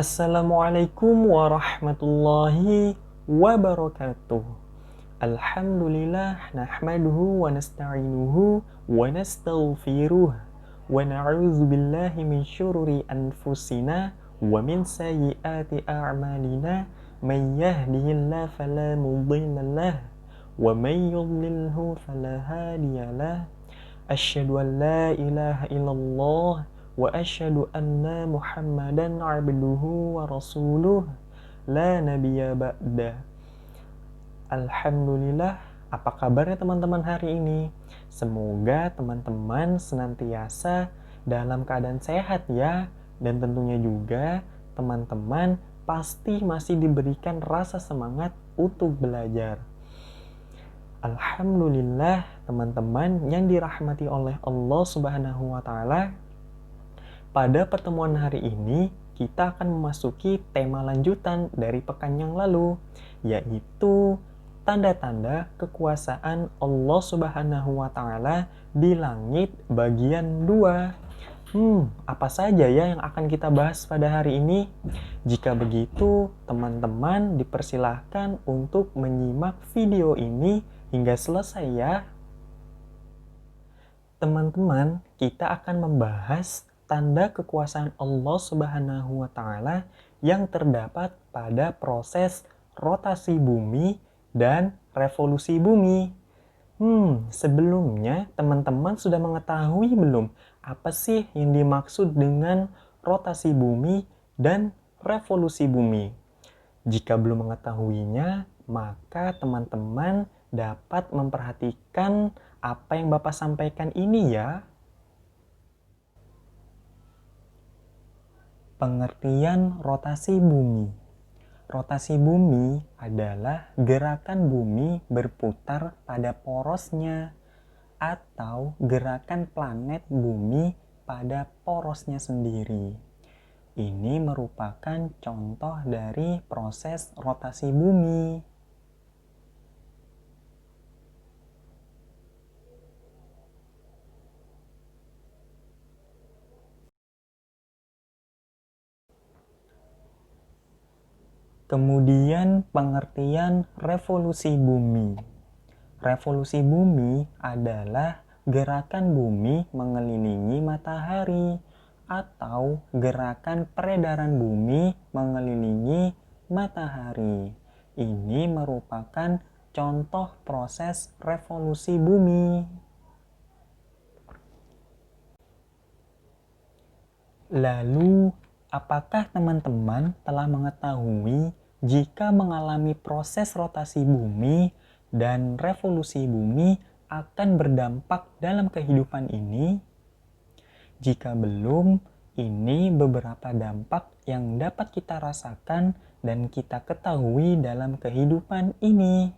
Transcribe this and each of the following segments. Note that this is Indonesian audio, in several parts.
Assalamualaikum warahmatullahi wabarakatuh. Alhamdulillah nahmaduhu wa nasta'inuhu wa nastaghfiruh wa na'udzu billahi min syururi anfusina wa min sayyiati a'malina may yahdihillahu fala mudhillalah wa may yudlilhu fala hadiyalah. Asyhadu an la ilaha illallah wa asyhadu anna Muhammadan abduhu wa rasuluh la nabiyya ba'da. Alhamdulillah, apa kabarnya teman-teman hari ini? Semoga teman-teman senantiasa dalam keadaan sehat ya, dan tentunya juga teman-teman pasti masih diberikan rasa semangat untuk belajar. Alhamdulillah, teman-teman yang dirahmati oleh Allah Subhanahu wa Ta'ala, pada pertemuan hari ini kita akan memasuki tema lanjutan dari pekan yang lalu, yaitu tanda-tanda kekuasaan Allah Subhanahu wa Ta'ala di langit bagian 2. Apa saja ya yang akan kita bahas pada hari ini? Jika begitu, teman-teman dipersilahkan untuk menyimak video ini hingga selesai ya. Teman-teman, kita akan membahas tanda kekuasaan Allah Subhanahu wa Ta'ala yang terdapat pada proses rotasi bumi dan revolusi bumi. Sebelumnya teman-teman sudah mengetahui belum apa sih yang dimaksud dengan rotasi bumi dan revolusi bumi? Jika belum mengetahuinya, maka teman-teman dapat memperhatikan apa yang Bapak sampaikan ini ya. Pengertian rotasi bumi. Rotasi bumi adalah gerakan bumi berputar pada porosnya atau gerakan planet bumi pada porosnya sendiri. Ini merupakan contoh dari proses rotasi bumi. Kemudian pengertian revolusi bumi. Revolusi bumi adalah gerakan bumi mengelilingi matahari atau gerakan peredaran bumi mengelilingi matahari. Ini merupakan contoh proses revolusi bumi. Lalu, apakah teman-teman telah mengetahui jika mengalami proses rotasi bumi dan revolusi bumi akan berdampak dalam kehidupan ini? Jika belum, ini beberapa dampak yang dapat kita rasakan dan kita ketahui dalam kehidupan ini.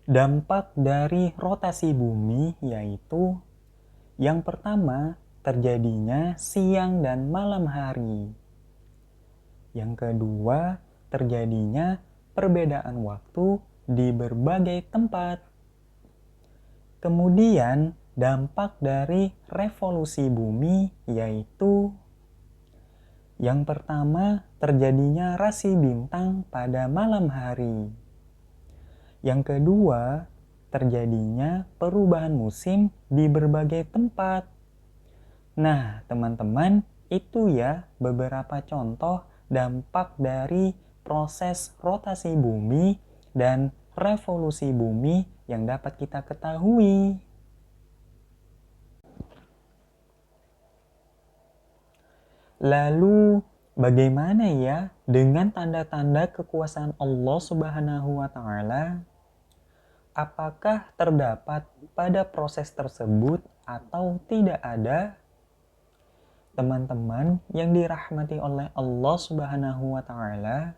Dampak dari rotasi bumi yaitu yang pertama, terjadinya siang dan malam hari. Yang kedua, terjadinya perbedaan waktu di berbagai tempat. Kemudian, dampak dari revolusi bumi yaitu yang pertama, terjadinya rasi bintang pada malam hari. Yang kedua, terjadinya perubahan musim di berbagai tempat. Nah, teman-teman, itu ya beberapa contoh dampak dari proses rotasi bumi dan revolusi bumi yang dapat kita ketahui. Lalu, bagaimana ya dengan tanda-tanda kekuasaan Allah Subhanahu wa Ta'ala? Apakah terdapat pada proses tersebut atau tidak ada? Teman-teman yang dirahmati oleh Allah Subhanahu wa Ta'ala,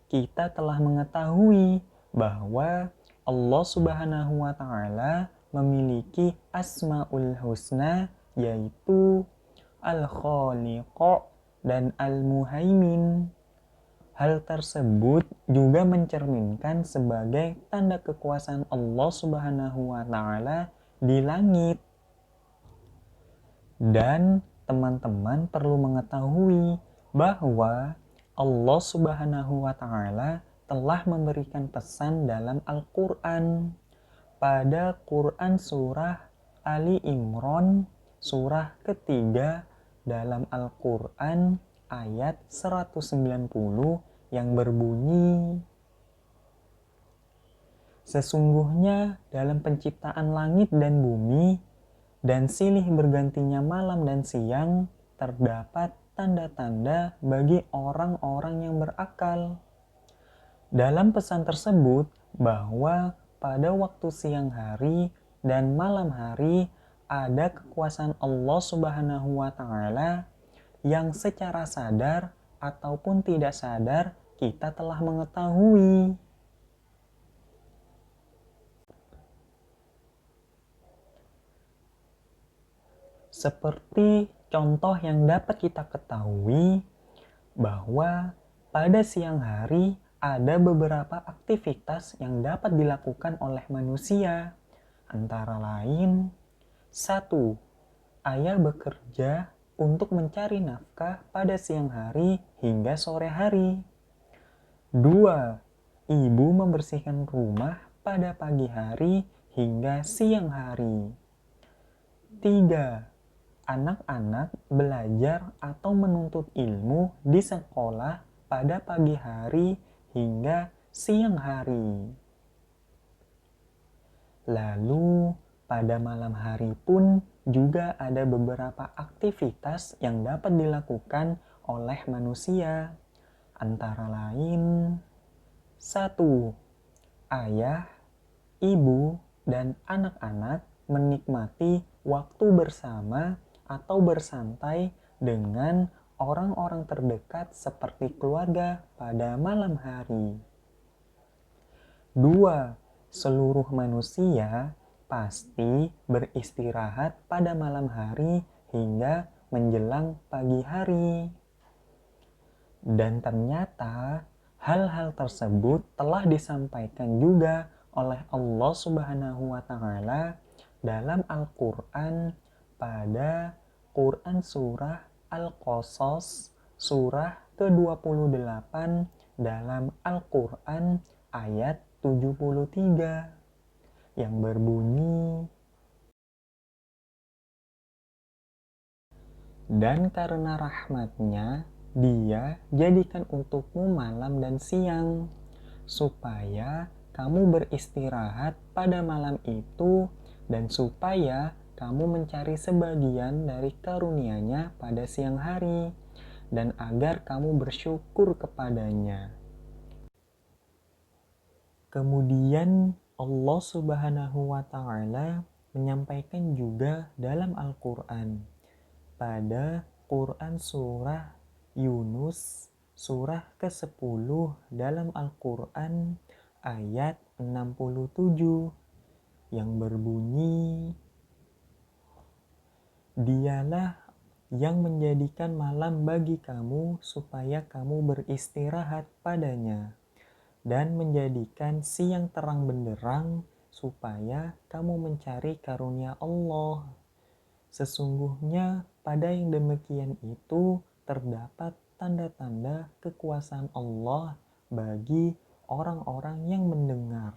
kita telah mengetahui bahwa Allah Subhanahu wa Ta'ala memiliki Asmaul Husna, yaitu Al-Khaliq dan Al-Muhaimin. Hal tersebut juga mencerminkan sebagai tanda kekuasaan Allah Subhanahu wa Ta'ala di langit. Dan teman-teman perlu mengetahui bahwa Allah Subhanahu wa Ta'ala telah memberikan pesan dalam Al-Quran. Pada Quran surah Ali Imran, surah ketiga dalam Al-Quran ayat 190 yang berbunyi, "Sesungguhnya dalam penciptaan langit dan bumi dan silih bergantinya malam dan siang terdapat tanda-tanda bagi orang-orang yang berakal." Dalam pesan tersebut bahwa pada waktu siang hari dan malam hari ada kekuasaan Allah Subhanahu wa Ta'ala yang secara sadar ataupun tidak sadar kita telah mengetahui. Seperti contoh yang dapat kita ketahui bahwa pada siang hari ada beberapa aktivitas yang dapat dilakukan oleh manusia. Antara lain, 1. Ayah bekerja untuk mencari nafkah pada siang hari hingga sore hari. 2. Ibu membersihkan rumah pada pagi hari hingga siang hari. 3. Anak-anak belajar atau menuntut ilmu di sekolah pada pagi hari hingga siang hari. Lalu, pada malam hari pun juga ada beberapa aktivitas yang dapat dilakukan oleh manusia. Antara lain, 1. Ayah, ibu, dan anak-anak menikmati waktu bersama atau bersantai dengan orang-orang terdekat seperti keluarga pada malam hari. 2. Seluruh manusia pasti beristirahat pada malam hari hingga menjelang pagi hari. Dan ternyata hal-hal tersebut telah disampaikan juga oleh Allah Subhanahu wa Ta'ala dalam Al-Quran pada Quran surah Al-Qasas surah ke-28 dalam Al-Quran ayat 73 yang berbunyi, "Dan karena rahmatnya Dia jadikan untukmu malam dan siang, supaya kamu beristirahat pada malam itu dan supaya kamu mencari sebagian dari karunia-Nya pada siang hari, dan agar kamu bersyukur kepadanya." Kemudian Allah Subhanahu wa Ta'ala menyampaikan juga dalam Al-Quran pada Quran surah Yunus surah ke-10 dalam Al-Quran ayat 67 yang berbunyi, "Dialah yang menjadikan malam bagi kamu supaya kamu beristirahat padanya, dan menjadikan siang terang benderang supaya kamu mencari karunia Allah. Sesungguhnya pada yang demikian itu terdapat tanda-tanda kekuasaan Allah bagi orang-orang yang mendengar."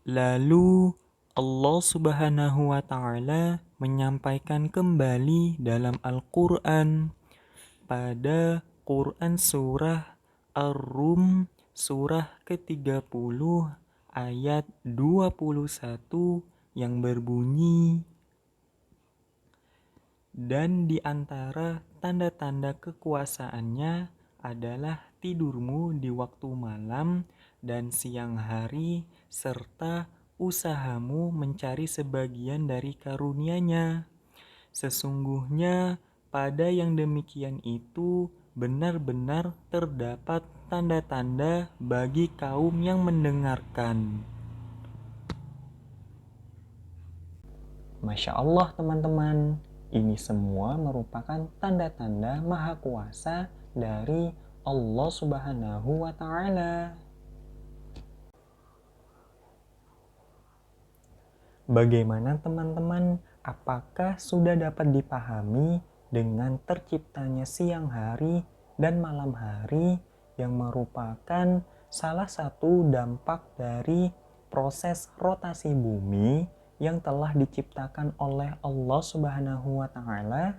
Lalu Allah Subhanahu wa Ta'ala menyampaikan kembali dalam Al-Quran pada Quran surah Ar-Rum surah ke-30 ayat 21 yang berbunyi, "Dan di antara tanda-tanda kekuasaannya adalah tidurmu di waktu malam dan siang hari, serta usahamu mencari sebagian dari karunia-Nya. Sesungguhnya pada yang demikian itu benar-benar terdapat tanda-tanda bagi kaum yang mendengarkan." Masya Allah teman-teman, ini semua merupakan tanda-tanda maha kuasa dari Allah Subhanahu wa Ta'ala. Bagaimana teman-teman apakah sudah dapat dipahami dengan terciptanya siang hari dan malam hari yang merupakan salah satu dampak dari proses rotasi bumi yang telah diciptakan oleh Allah Subhanahu wa Ta'ala?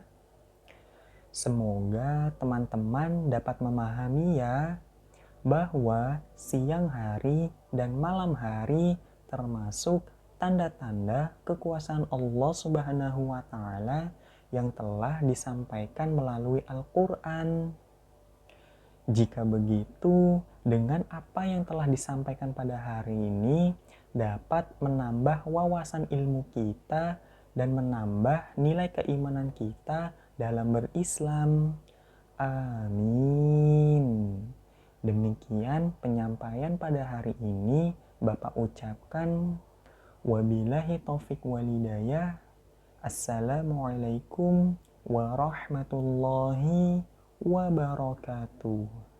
Semoga teman-teman dapat memahami ya, bahwa siang hari dan malam hari termasuk tanda-tanda kekuasaan Allah Subhanahu wa Ta'ala yang telah disampaikan melalui Al-Quran. Jika begitu, dengan apa yang telah disampaikan pada hari ini dapat menambah wawasan ilmu kita dan menambah nilai keimanan kita dalam berislam. Amin. Demikian penyampaian pada hari ini Bapak ucapkan. Wabillahi taufik walhidayah. Assalamualaikum warahmatullahi wabarakatuh.